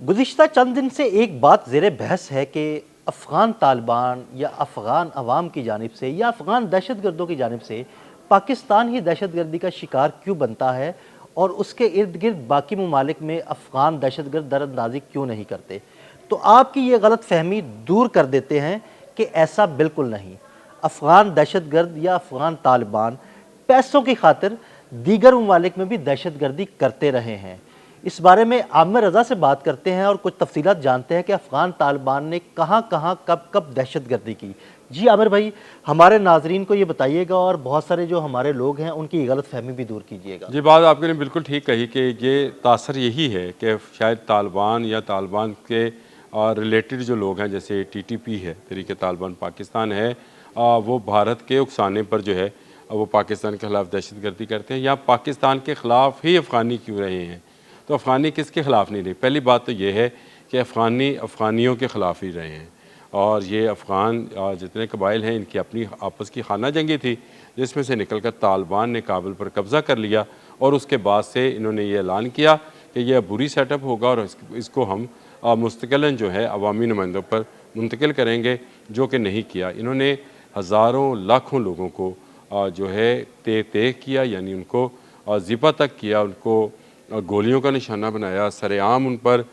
गुज़िश्ता चंद दिन से एक बात ज़ेरे बहस है कि अफ़गान तालिबान या अफ़गान अवाम की जानिब से या अफ़गान दहशतगर्दों की जानिब से पाकिस्तान ही दहशतगर्दी का शिकार क्यों बनता है और उसके इर्द गिर्द बाकी ममालिक में अफ़गान दहशतगर्द दरअंदाज़ी क्यों नहीं करते। तो आपकी ये गलत फहमी दूर कर देते हैं कि ऐसा बिल्कुल नहीं। अफ़गान दहशतगर्द या अफ़गान तालिबान पैसों की खातिर दीगर ममालिक में भी दहशतगर्दी करते रहे हैं। इस बारे में आमिर रज़ा से बात करते हैं और कुछ तफसीलात जानते हैं कि अफ़गान तालिबान ने कहाँ कहाँ कब कब दहशतगर्दी की। जी आमिर भाई, हमारे नाजरीन को ये बताइएगा और बहुत सारे जो हमारे लोग हैं उनकी गलत फहमी भी दूर कीजिएगा। जी, बात आपने बिल्कुल ठीक कही कि ये तासर यही है कि शायद तालिबान या तालिबान के रिलेटेड जो लोग हैं, जैसे टीटीपी है, तहरीक तालिबान पाकिस्तान है, वो भारत के उकसाने पर जो है वो पाकिस्तान के ख़िलाफ़ दहशतगर्दी करते हैं या पाकिस्तान के ख़िलाफ़ ही अफ़गानी क्यों रहे हैं। तो अफ़गानी किसके ख़िलाफ़ नहीं रहे? पहली बात तो ये है कि अफ़गानी अफ़गानियों के ख़िलाफ़ ही रहे हैं और ये अफ़गान जितने कबाइल हैं इनकी अपनी आपस की खाना जंगी थी, जिसमें से निकलकर तालिबान ने काबुल पर कब्ज़ा कर लिया और उसके बाद से इन्होंने ये ऐलान किया कि यह बुरी सेटअप होगा और इसको हम मुस्तकिलन जो है अवामी नुमाइंदों पर मुंतकिल करेंगे, जो कि नहीं किया। इन्होंने हज़ारों लाखों लोगों को जो है तय किया, यानी उनको ज़िपा तक किया, उनको गोलियों का निशाना बनाया, सरेआम उन पर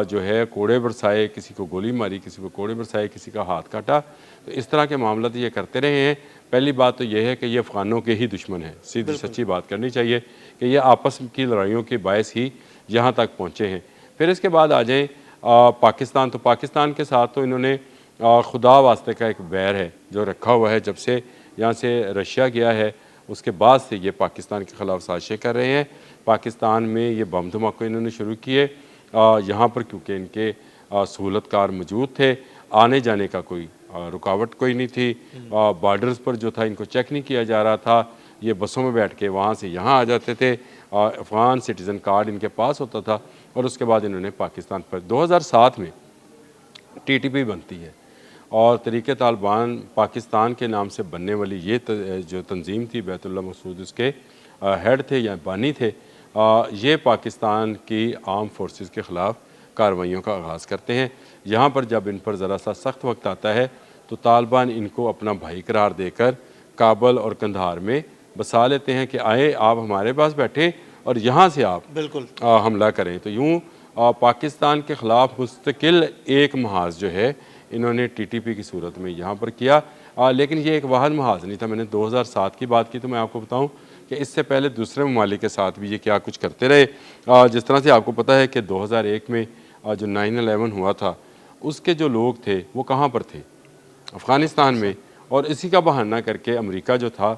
जो है कोड़े बरसाए, किसी को गोली मारी, किसी को कोड़े बरसाए, किसी का हाथ काटा। तो इस तरह के मामला तो ये करते रहे हैं। पहली बात तो ये है कि ये अफ़गानों के ही दुश्मन हैं, सीधी सच्ची बात करनी चाहिए कि ये आपस की लड़ाइयों के बायस ही यहाँ तक पहुँचे हैं। फिर इसके बाद आ जाएँ पाकिस्तान। तो पाकिस्तान के साथ तो इन्होंने खुदा वास्ते का एक बैर है जो रखा हुआ है। जब से यहाँ से रशिया गया है उसके बाद से ये पाकिस्तान के ख़िलाफ़ साजिशें कर रहे हैं। पाकिस्तान में ये बम धमाके इन्होंने शुरू किए यहाँ पर, क्योंकि इनके सहूलतकार मौजूद थे, आने जाने का कोई रुकावट कोई नहीं थी। बॉर्डर्स पर जो था इनको चेक नहीं किया जा रहा था, ये बसों में बैठ के वहाँ से यहाँ आ जाते थे। अफ़गान सिटीज़न कार्ड इनके पास होता था और उसके बाद इन्होंने पाकिस्तान पर 2007 में टीटीपी बनती है और तहरीक तालिबान पाकिस्तान के नाम से बनने वाली ये जो तंजीम थी, बैतुल्लाह मसूद उसके हेड थे या बानी थे। ये पाकिस्तान की आर्म फोर्सेस के ख़िलाफ़ कार्रवाइयों का आगाज़ करते हैं। यहाँ पर जब इन पर ज़रा सा सख्त वक्त आता है तो तालिबान इनको अपना भाई करार देकर काबुल और कंधार में बसा लेते हैं कि आए आप हमारे पास बैठे और यहाँ से आप बिल्कुल हमला करें। तो यूँ पाकिस्तान के ख़िलाफ़ मुस्तकिल एक महाज जो है इन्होंने टीटीपी की सूरत में यहाँ पर किया। लेकिन ये एक वाहद महाज नहीं था। मैंने 2007 की बात की, तो मैं आपको बताऊँ कि इससे पहले दूसरे ममालिक के साथ भी ये क्या कुछ करते रहे। जिस तरह से आपको पता है कि 2001 में जो 9/11 हुआ था, उसके जो लोग थे वो कहाँ पर थे? अफ़गानिस्तान में। और इसी का बहाना करके अमेरिका जो था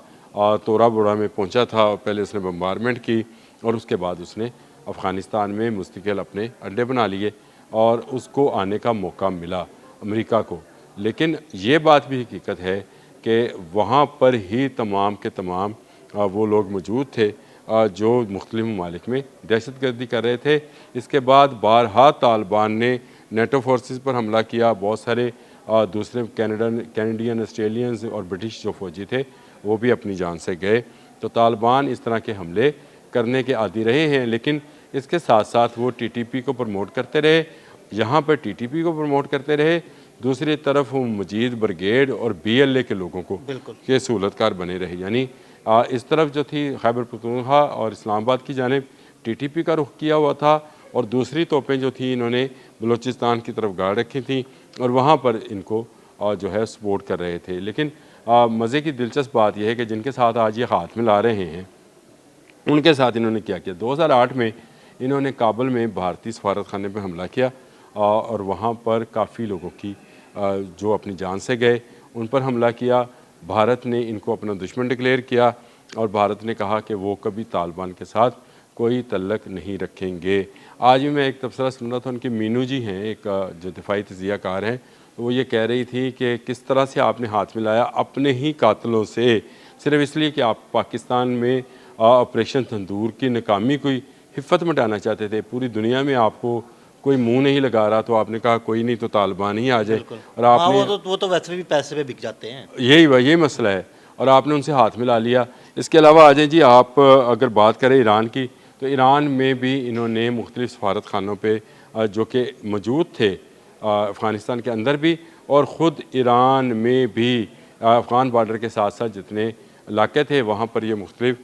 तोरा बोरा में पहुँचा था और पहले उसने बम्बारमेंट की और उसके बाद उसने अफ़गानिस्तान में मुस्तकिल अपने अड्डे बना लिए और उसको आने का मौका मिला अमेरिका को। लेकिन ये बात भी हकीकत है कि वहाँ पर ही तमाम के तमाम वो लोग मौजूद थे जो मुख्तलिफ़ ममालिक में दहशतगर्दी कर रहे थे। इसके बाद बारहा तालिबान ने नेटो फोर्सेस पर हमला किया। बहुत सारे दूसरे कैनेडियन, ऑस्ट्रेलियंस और ब्रिटिश जो फ़ौजी थे वो भी अपनी जान से गए। तो तालिबान इस तरह के हमले करने के आदी रहे हैं, लेकिन इसके साथ साथ वो टीटीपी को प्रमोट करते रहे। यहाँ पर टीटीपी को प्रमोट करते रहे, दूसरी तरफ वो मजीद ब्रिगेड और बीएलए के लोगों को के सहूलतकार बने रहे। यानी इस तरफ जो थी खैबर पख्तूनख्वा और इस्लामाबाद की जानिब टीटीपी का रुख किया हुआ था और दूसरी तोपें जो थी इन्होंने बलूचिस्तान की तरफ गाड़ रखी थी और वहाँ पर इनको जो है सपोर्ट कर रहे थे। लेकिन मज़े की दिलचस्प बात यह है कि जिनके साथ आज ये हाथ मिला रहे हैं उनके साथ इन्होंने क्या किया। 2008 में इन्होंने काबुल में भारतीय सफारत खाने पर हमला किया और वहाँ पर काफ़ी लोगों की जो अपनी जान से गए उन पर हमला किया। भारत ने इनको अपना दुश्मन डिक्लेयर किया और भारत ने कहा कि वो कभी तालिबान के साथ कोई तल्लक नहीं रखेंगे। आज भी मैं एक तबसरा सुन रहा था, उनकी मीनू जी हैं, एक जो दिफाई तजियाकार हैं, तो वो ये कह रही थी कि किस तरह से आपने हाथ मिलाया अपने ही कातलों से, सिर्फ इसलिए कि आप पाकिस्तान में ऑपरेशन तंदूर की नाकामी कोई हिफ़्फ़त मिटाना चाहते थे। पूरी दुनिया में आपको कोई मुंह नहीं लगा रहा, तो आपने कहा कोई नहीं तो तालिबान ही आ जाए। और आपने वो तो वैसे भी पैसे पे बिक जाते हैं। यही मसला है और आपने उनसे हाथ मिला लिया। इसके अलावा आ जाए जी, आप अगर बात करें ईरान की, तो ईरान में भी इन्होंने मुख्तलिफ़ सफारत खानों पर जो कि मौजूद थे अफ़गानिस्तान के अंदर भी और ख़ुद ईरान में भी अफ़गान बॉर्डर के साथ साथ जितने इलाके थे वहाँ पर ये मुख्तलिफ़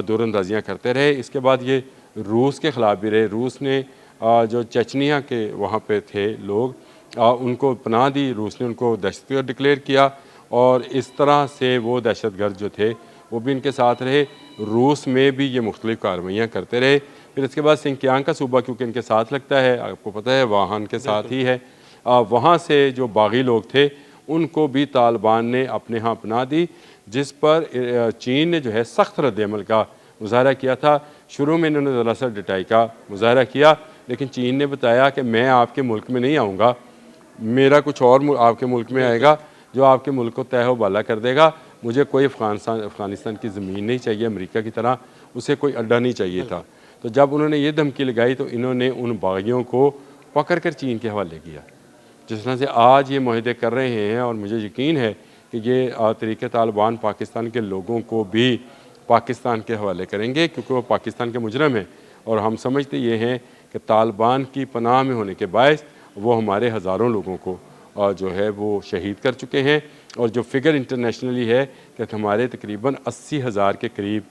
दूरअंदाजियाँ करते रहे। इसके बाद ये रूस के ख़िलाफ़ भी रहे। रूस ने जो चेचनिया के वहाँ पे थे लोग उनको पनाह दी, रूस ने उनको दहशतगर्द डिक्लेयर किया और इस तरह से वो दहशतगर्द जो थे वो भी इनके साथ रहे। रूस में भी ये मुख्तलिफ़ कार्रवाइयाँ करते रहे। फिर इसके बाद सिंकियांग का सूबा क्योंकि इनके साथ लगता है, आपको पता है वहाँ के साथ ही है, वहाँ से जो बागी लोग थे उनको भी तालिबान ने अपने यहाँ अपना दी, जिस पर चीन ने जो है सख्त रद्द-ए-अमल का मुज़ाहरा किया था। शुरू में इन्होंने ज़रा सा डटाई का मुज़ाहरा किया, लेकिन चीन ने बताया कि मैं आपके मुल्क में नहीं आऊँगा, मेरा कुछ और आपके मुल्क में आएगा जो आपके मुल्क को तह बाला कर देगा। मुझे कोई अफ़गानिस्तान की ज़मीन नहीं चाहिए, अमेरिका की तरह उसे कोई अड्डा नहीं चाहिए था। तो जब उन्होंने ये धमकी लगाई तो इन्होंने उन बागियों को पकड़ कर चीन के हवाले किया। जिस तरह से आज ये मुआहदे कर रहे हैं और मुझे यकीन है कि ये तरीक़े तालिबान पाकिस्तान के लोगों को भी पाकिस्तान के हवाले करेंगे, क्योंकि वो पाकिस्तान के मुजरम हैं और हम समझते ये हैं कि तालिबान की पनाह में होने के बायस वो हमारे हज़ारों लोगों को जो है वो शहीद कर चुके हैं। और जो फिगर इंटरनेशनली है कि हमारे तकरीबन 80,000 के करीब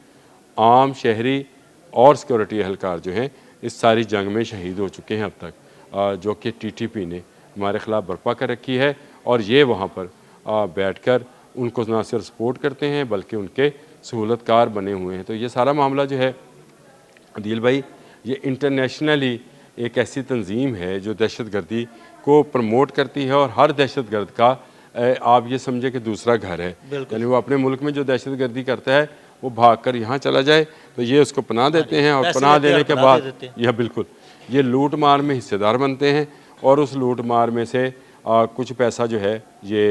आम शहरी और सिक्योरिटी एहलकार जो हैं इस सारी जंग में शहीद हो चुके हैं अब तक, जो कि टीटीपी ने हमारे ख़िलाफ़ बर्पा कर रखी है। और ये वहाँ पर बैठकर उनको ना सिर्फ सपोर्ट करते हैं बल्कि उनके सहूलतकार बने हुए हैं। तो ये सारा मामला जो है अदील भाई, ये इंटरनेशनली एक ऐसी तंजीम है जो दहशतगर्दी को प्रमोट करती है और हर दहशतगर्द का आप ये समझे कि दूसरा घर है। यानी वो अपने मुल्क में जो दहशतगर्दी करता है वो भाग कर यहाँ चला जाए तो ये उसको पनाह देते हैं और पनाह देने के बाद यह बिल्कुल ये लूट मार में हिस्सेदार बनते हैं और उस लूट मार में से कुछ पैसा जो है ये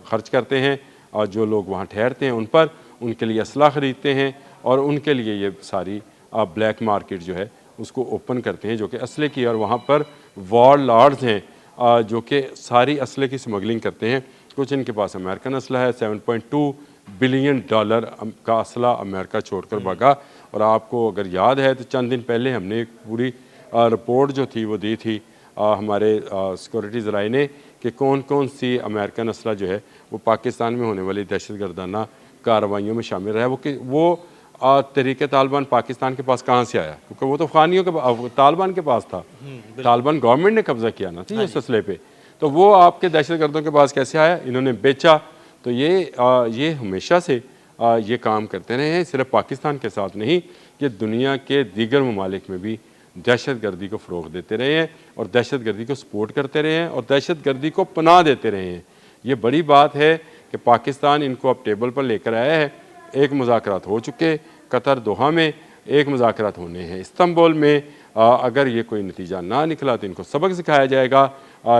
खर्च करते हैं और जो लोग वहाँ ठहरते हैं उन पर, उनके लिए असला ख़रीदते हैं और उनके लिए ये सारी ब्लैक मार्केट जो है उसको ओपन करते हैं जो कि असले की, और वहाँ पर वॉर लॉर्ड्स हैं जो कि सारी असले की स्मगलिंग करते हैं। कुछ इनके पास अमेरिकन असला है, 7.2 बिलियन डॉलर का असला अमेरिका छोड़कर भागा। और आपको अगर याद है तो चंद दिन पहले हमने एक पूरी रिपोर्ट जो थी वो दी थी हमारे सिक्योरिटी ज़राए ने कि कौन कौन सी अमेरिकन असला जो है वो पाकिस्तान में होने वाली दहशतगर्दाना कार्रवाइयों में शामिल रहा है। वो तरीक़े तालिबान पाकिस्तान के पास कहाँ से आया, क्योंकि वो तो अफ़गानियों के तालिबान के पास था, तालिबान गवर्नमेंट ने कब्ज़ा किया ना थी उस असले पे, तो वो आपके दहशतगर्दों के पास कैसे आया, इन्होंने बेचा। तो ये हमेशा से ये काम करते रहे हैं, सिर्फ पाकिस्तान के साथ नहीं, ये दुनिया के दीगर ममालिक में भी दहशतगर्दी को फ़रोग़ देते रहे हैं और दहशतगर्दी को सपोर्ट करते रहे हैं और दहशतगर्दी को पनाह देते रहे हैं। ये बड़ी बात है कि पाकिस्तान इनको अब टेबल पर लेकर आया है। एक मुज़ाकरात हो चुके कतर दोहा में, एक मुज़ाकरात होने हैं इस्तांबुल में। अगर ये कोई नतीजा ना निकला तो इनको सबक सिखाया जाएगा।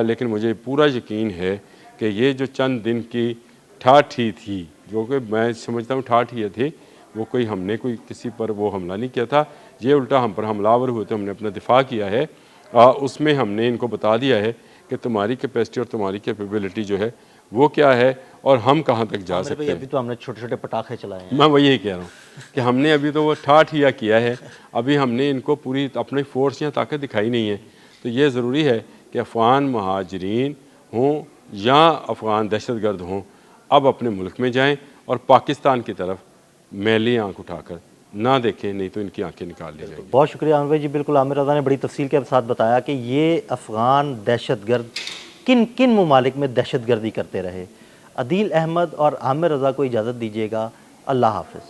लेकिन मुझे पूरा यकीन है कि ये जो चंद दिन की ठाठी थी, जो कि मैं समझता हूँ ठाठी थी, वो कोई हमने कोई किसी पर वो हमला नहीं किया था, ये उल्टा हम पर हमलावर हुए थे, हमने अपना दिफा किया है। उसमें हमने इनको बता दिया है कि तुम्हारी कैपेसिटी और तुम्हारी कैपेबिलिटी जो है वो क्या है और हम कहाँ तक जा सकते हैं। अभी तो हमने छोटे छोटे पटाखे चलाए हैं। मैं वही यही कह रहा हूँ कि हमने अभी तो वो ठाठिया किया है, अभी हमने इनको पूरी अपनी फोर्स या ताकत दिखाई नहीं है। तो ये ज़रूरी है कि अफ़गान महाजरीन हों या अफ़गान दहशतगर्द हों, अब अपने मुल्क में जाएँ और पाकिस्तान की तरफ मैली आँख उठाकर ना देखें, नहीं तो इनकी आंखें निकाल ली जाएंगी। बहुत शुक्रिया आमिर भाई जी। बिल्कुल आमिर रज़ा ने बड़ी तफसील के साथ बताया कि ये अफ़गान दहशतगर्द किन किन ममालिक में दहशतगर्दी करते रहे। अदील अहमद और आमिर रज़ा को इजाज़त दीजिएगा। अल्लाह हाफ़िज़।